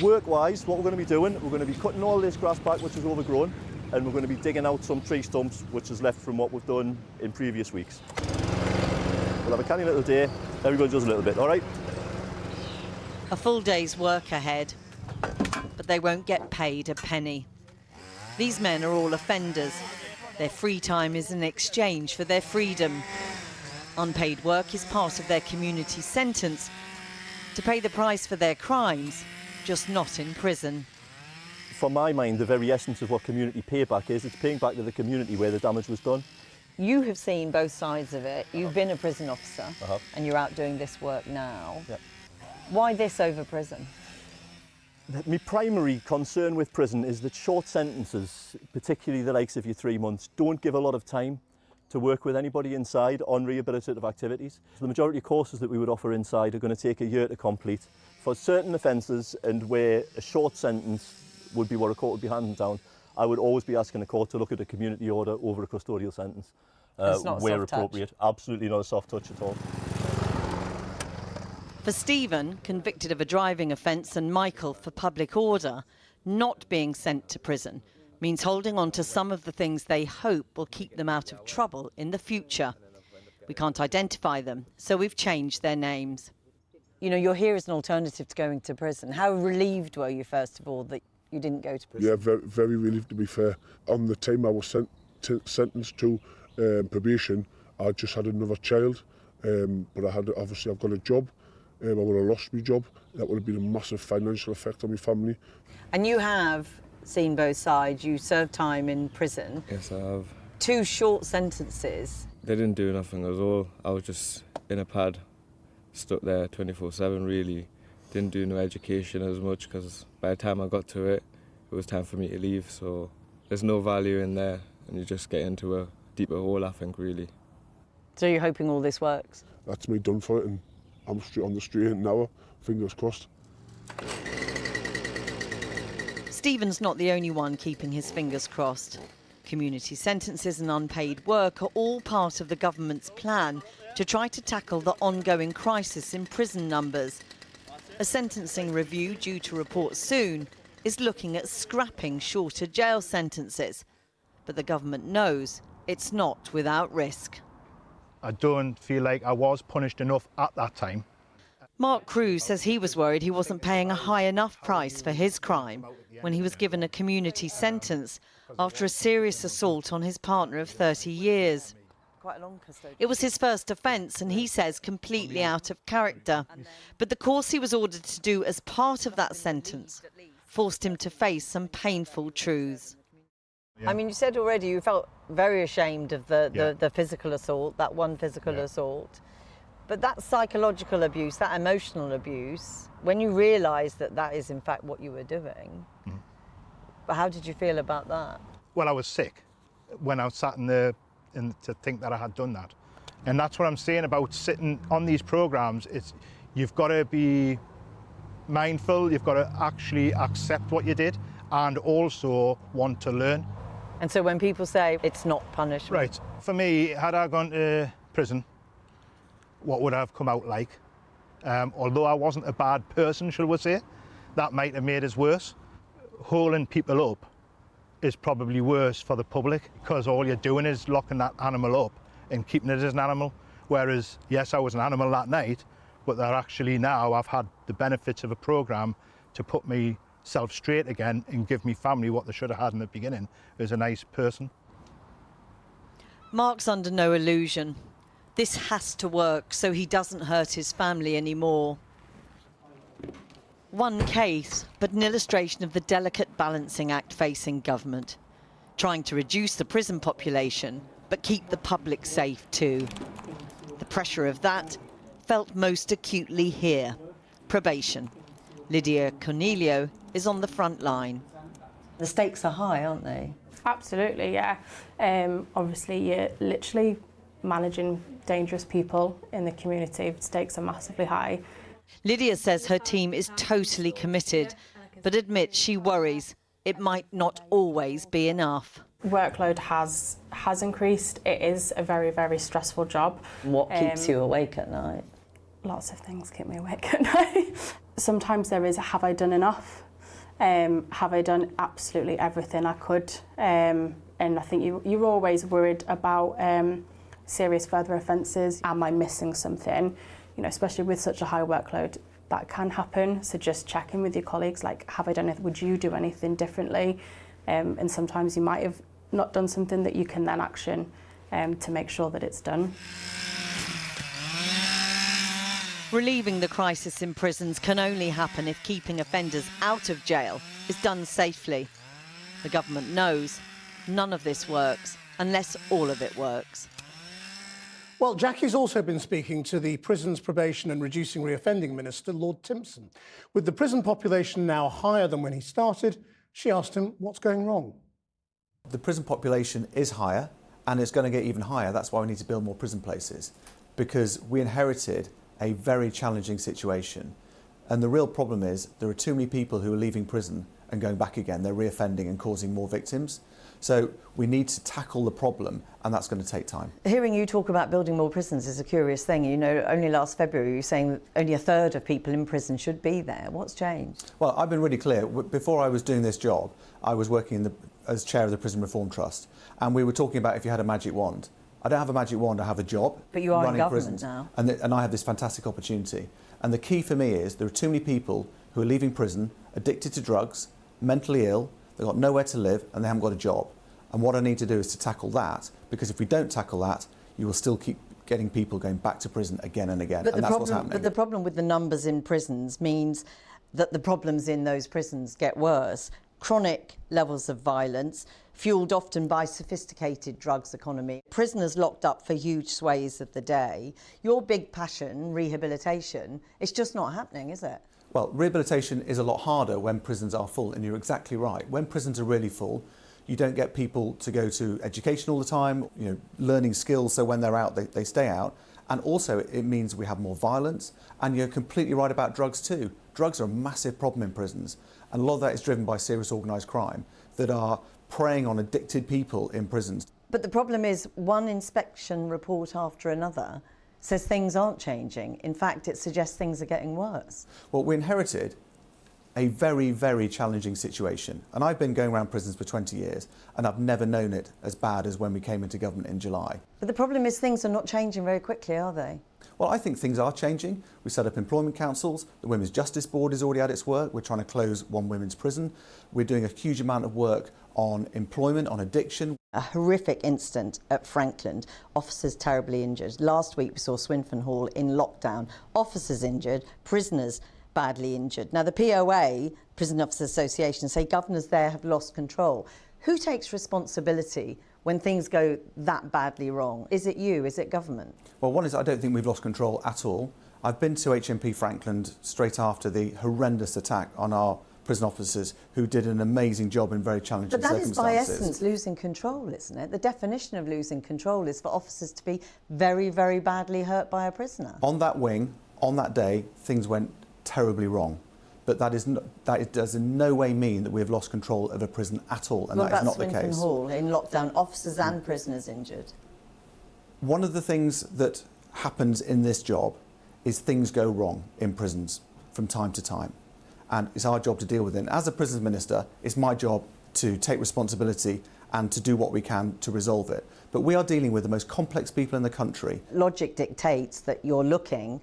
Work-wise, what we're going to be doing, we're going to be cutting all this grass back which is overgrown, and we're going to be digging out some tree stumps which is left from what we've done in previous weeks. We'll have a canny little day, everybody does a little bit, all right? A full day's work ahead, but they won't get paid a penny. These men are all offenders. Their free time is in exchange for their freedom. Unpaid work is part of their community sentence to pay the price for their crimes, just not in prison. For my mind, the very essence of what community payback is, it's paying back to the community where the damage was done. You have seen both sides of it. You've been a prison officer and you're out doing this work now. Yep. Why this over prison? My primary concern with prison is that short sentences, particularly the likes of your 3 months, don't give a lot of time to work with anybody inside on rehabilitative activities. So the majority of courses that we would offer inside are going to take a year to complete. For certain offences and where a short sentence would be what a court would be handing down, I would always be asking the court to look at a community order over a custodial sentence where appropriate. Absolutely not a soft touch at all. For Stephen, convicted of a driving offence, and Michael for public order, not being sent to prison means holding on to some of the things they hope will keep them out of trouble in the future. We can't identify them, so we've changed their names. You know, you're here as an alternative to going to prison. How relieved were you, first of all, that you didn't go to prison? Yeah, very, very relieved, to be fair. On the time I was sentenced to probation, I just had another child, but I've got a job. I would have lost my job. That would have been a massive financial effect on my family. And you have seen both sides. You served time in prison. Yes, I have. 2 short sentences. They didn't do nothing at all. I was just in a pad, stuck there 24/7 really. Didn't do no education as much because by the time I got to it, it was time for me to leave. So there's no value in there and you just get into a deeper hole, I think, really. So you're hoping all this works? That's me done for it, and I'm straight on the straight now, fingers crossed. Stephen's not the only one keeping his fingers crossed. Community sentences and unpaid work are all part of the government's plan to try to tackle the ongoing crisis in prison numbers. A sentencing review due to report soon is looking at scrapping shorter jail sentences. But the government knows it's not without risk. I don't feel like I was punished enough at that time. Mark Cruz says he was worried he wasn't paying a high enough price for his crime when he was given a community sentence after a serious assault on his partner of 30 years. It was his first offence and he says completely out of character. But the course he was ordered to do as part of that sentence forced him to face some painful truths. Yeah. I mean, you said already you felt very ashamed of the physical assault, that one physical assault. But that psychological abuse, that emotional abuse, when you realise that that is in fact what you were doing, but how did you feel about that? Well, I was sick when I sat to think that I had done that. And that's what I'm saying about sitting on these programmes. You've got to be mindful, you've got to actually accept what you did and also want to learn. And so when people say it's not punishment... Right. For me, had I gone to prison, what would I have come out like? Although I wasn't a bad person, shall we say, that might have made us worse. Holding people up is probably worse for the public because all you're doing is locking that animal up and keeping it as an animal. Whereas, yes, I was an animal that night, but that actually now I've had the benefits of a programme to put myself straight again and give me family what they should have had in the beginning as a nice person. Mark's under no illusion. This has to work so he doesn't hurt his family anymore. One case, but an illustration of the delicate balancing act facing government. Trying to reduce the prison population, but keep the public safe too. The pressure of that felt most acutely here. Probation. Lydia Cornelio is on the front line. The stakes are high, aren't they? Absolutely, yeah. Obviously, you're literally managing dangerous people in the community. The stakes are massively high. Lydia says her team is totally committed, but admits she worries it might not always be enough. Workload has increased. It is a very, very stressful job. What keeps you awake at night? Lots of things keep me awake at night. Sometimes there is, have I done enough? Have I done absolutely everything I could? And I think you're always worried about serious further offences. Am I missing something? You know, especially with such a high workload, that can happen. So just checking with your colleagues, like, have I done it? Would you do anything differently? And sometimes you might have not done something that you can then action to make sure that it's done. Relieving the crisis in prisons can only happen if keeping offenders out of jail is done safely. The government knows none of this works unless all of it works. Well, Jackie's also been speaking to the Prisons, Probation and Reducing Reoffending Minister, Lord Timpson. With the prison population now higher than when he started, she asked him what's going wrong. The prison population is higher and it's going to get even higher. That's why we need to build more prison places, because we inherited a very challenging situation. And the real problem is there are too many people who are leaving prison and going back again. They're reoffending and causing more victims. So we need to tackle the problem, and that's going to take time. Hearing you talk about building more prisons is a curious thing. You know, only last February you were saying that only a third of people in prison should be there. What's changed? Well, I've been really clear. Before I was doing this job, I was working as chair of the Prison Reform Trust, and we were talking about if you had a magic wand. I don't have a magic wand, I have a job. But you are running in government prisons, now. and I have this fantastic opportunity. And the key for me is there are too many people who are leaving prison, addicted to drugs, mentally ill, they've got nowhere to live, and they haven't got a job. And what I need to do is to tackle that, because if we don't tackle that, you will still keep getting people going back to prison again and again, and that's what's happening. But the problem with the numbers in prisons means that the problems in those prisons get worse. Chronic levels of violence, fuelled often by sophisticated drugs economy. Prisoners locked up for huge swathes of the day. Your big passion, rehabilitation, it's just not happening, is it? Well, rehabilitation is a lot harder when prisons are full, and you're exactly right. When prisons are really full, you don't get people to go to education all the time, you know, learning skills, so when they're out, they stay out. And also it means we have more violence, and you're completely right about drugs too. Drugs are a massive problem in prisons, and a lot of that is driven by serious organised crime that are preying on addicted people in prisons. But the problem is one inspection report after another says things aren't changing. In fact, it suggests things are getting worse. Well, we inherited a very, very challenging situation. And I've been going around prisons for 20 years, and I've never known it as bad as when we came into government in July. But the problem is things are not changing very quickly, are they? Well, I think things are changing. We set up employment councils. The Women's Justice Board has already had its work. We're trying to close one women's prison. We're doing a huge amount of work on employment, on addiction. A horrific incident at Frankland. Officers terribly injured. Last week we saw Swinfen Hall in lockdown. Officers injured, prisoners badly injured. Now the POA, Prison Officers Association, say governors there have lost control. Who takes responsibility when things go that badly wrong? Is it you? Is it government? Well, one is I don't think we've lost control at all. I've been to HMP Frankland straight after the horrendous attack on our prison officers, who did an amazing job in very challenging circumstances. But that is by essence losing control, isn't it? The definition of losing control is for officers to be very, very badly hurt by a prisoner. On that wing, on that day, things went terribly wrong. But that does in no way mean that we have lost control of a prison at all, and that is not the case. Swinfen Hall in lockdown, officers and prisoners injured. One of the things that happens in this job is things go wrong in prisons from time to time, and it's our job to deal with it. And as a prisons minister, it's my job to take responsibility and to do what we can to resolve it. But we are dealing with the most complex people in the country. Logic dictates that you're looking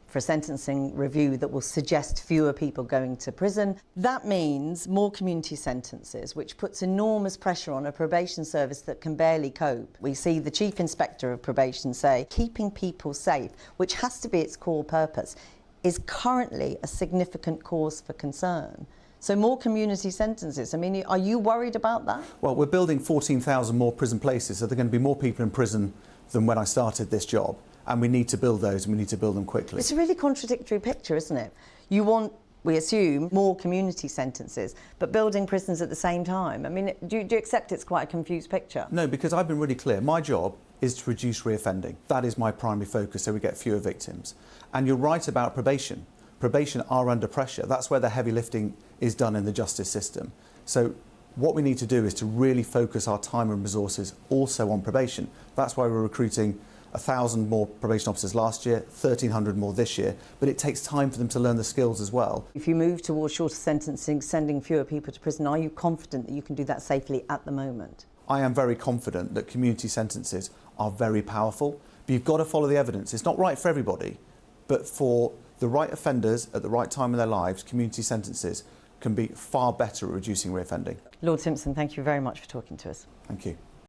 for a sentencing review that will suggest fewer people going to prison. That means more community sentences, which puts enormous pressure on a probation service that can barely cope. We see the Chief Inspector of Probation say keeping people safe, which has to be its core purpose, is currently a significant cause for concern. So more community sentences. I mean, are you worried about that? Well, we're building 14,000 more prison places, so there are going to be more people in prison than when I started this job. And we need to build those, and we need to build them quickly. It's a really contradictory picture, isn't it? You want, we assume, more community sentences, but building prisons at the same time. I mean, do you accept it's quite a confused picture? No, because I've been really clear. My job is to reduce reoffending. That is my primary focus, so we get fewer victims. And you're right about probation. Probation are under pressure. That's where the heavy lifting is done in the justice system. So what we need to do is to really focus our time and resources also on probation. That's why we're recruiting 1,000 more probation officers last year, 1,300 more this year, but it takes time for them to learn the skills as well. If you move towards shorter sentencing, sending fewer people to prison, are you confident that you can do that safely at the moment? I am very confident that community sentences are very powerful, but you've got to follow the evidence. It's not right for everybody, but for the right offenders at the right time in their lives, community sentences can be far better at reducing reoffending. Lord Simpson, thank you very much for talking to us. Thank you.